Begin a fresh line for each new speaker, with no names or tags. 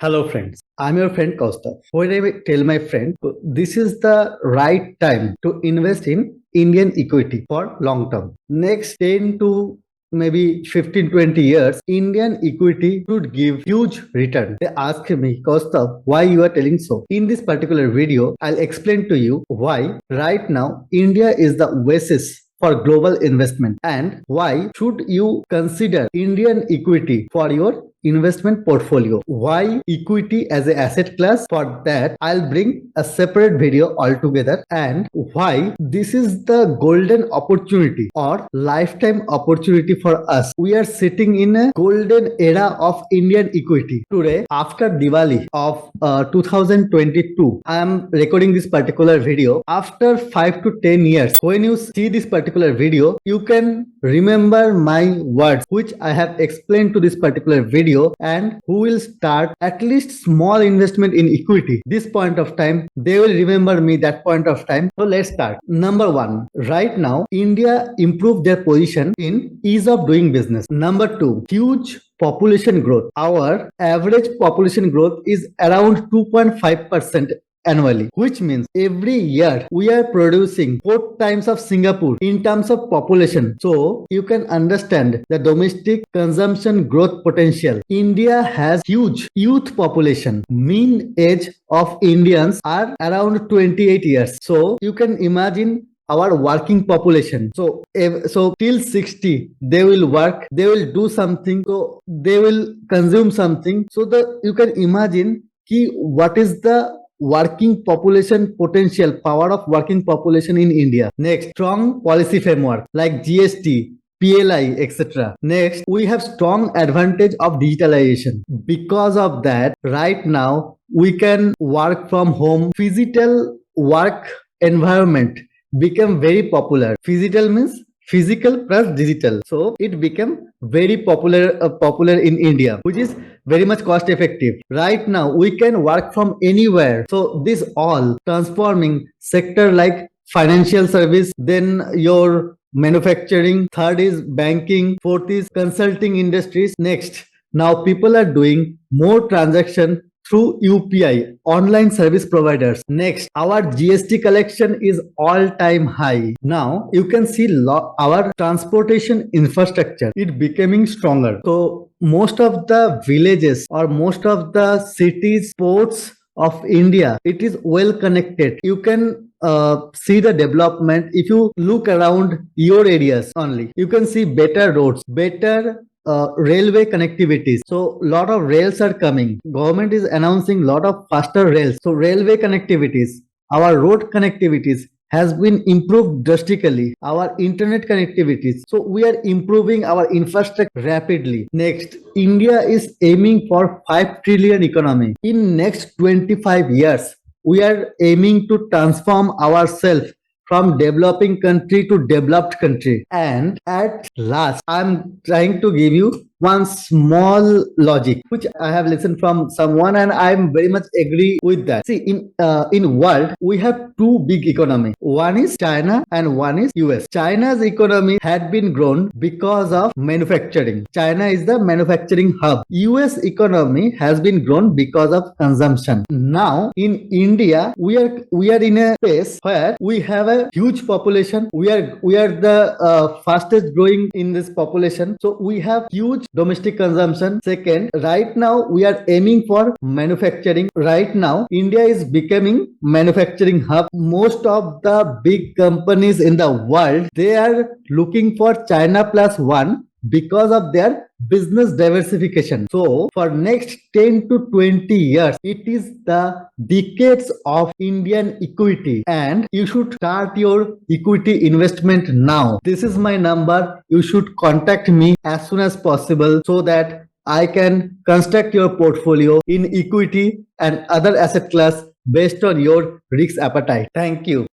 Hello friends, I'm your friend Kaustav. When I tell my friend this is the right time to invest in Indian equity for long term. Next 10 to maybe 15-20 years, Indian equity should give huge return. They ask me, Kaustav, why you are telling so? In this particular video, I'll explain to you why right now India is the oasis for global investment and why should you consider Indian equity for your investment portfolio. Why equity as an asset class? For that, I'll bring a separate video altogether, and why this is the golden opportunity or lifetime opportunity for us. We are sitting in a golden era of Indian equity. Today, after Diwali of 2022, I am recording this particular video. After 5 to 10 years, when you see this particular video, you can remember my words which I have explained to this particular video, and who will start at least small investment in equity. This point of time, they will remember me that point of time. So let's start. Number one, right now, India improved their position in ease of doing business. Number two, huge population growth. Our average population growth is around 2.5% annually, which means every year we are producing 4 times of Singapore in terms of population. So you can understand the domestic consumption growth potential. India has huge youth population. Mean age of Indians are around 28 years. So you can imagine our working population. So till 60 they will work, they will do something, so they will consume something. So you can imagine what is the working population potential, power of working population in India. Next, strong policy framework like GST, PLI, etc. Next, we have strong advantage of digitalization. Because of that, right now we can work from home. Physical work environment became very popular. Physical means physical plus digital, so it became very popular in India, which is very much cost effective. Right now we can work from anywhere, so this all transforming sector like financial service, then your manufacturing, third is banking, fourth is consulting industries. Next, now people are doing more transaction through UPI, online service providers. Next, our GST collection is all-time high. Now, you can see our transportation infrastructure, it becoming stronger. So, most of the villages or most of the cities, ports of India, it is well connected. You can see the development. If you look around your areas only, you can see better roads, better railway connectivities. So lot of rails are coming. Government is announcing lot of faster rails. So railway connectivities, our road connectivities has been improved drastically. Our internet connectivities. So we are improving our infrastructure rapidly. Next, India is aiming for 5 trillion economy. In next 25 years, we are aiming to transform ourselves from developing country to developed country. And at last, I'm trying to give you one small logic which I have listened from someone, and I'm very much agree with that. See, in world we have two big economy. One is China and one is US. China's economy had been grown because of manufacturing. China is the manufacturing hub. US economy has been grown because of consumption. Now in India we are in a space where we have a huge population. We are the fastest growing in this population. So we have huge domestic consumption. Second, right now we are aiming for manufacturing. Right now India is becoming manufacturing hub. Most of the big companies in the world, they are looking for China plus one because of their business diversification. So for next 10 to 20 years, it is the decades of Indian equity, and you should start your equity investment now. This is my number. You should contact me as soon as possible so that I can construct your portfolio in equity and other asset class based on your risk appetite. Thank you.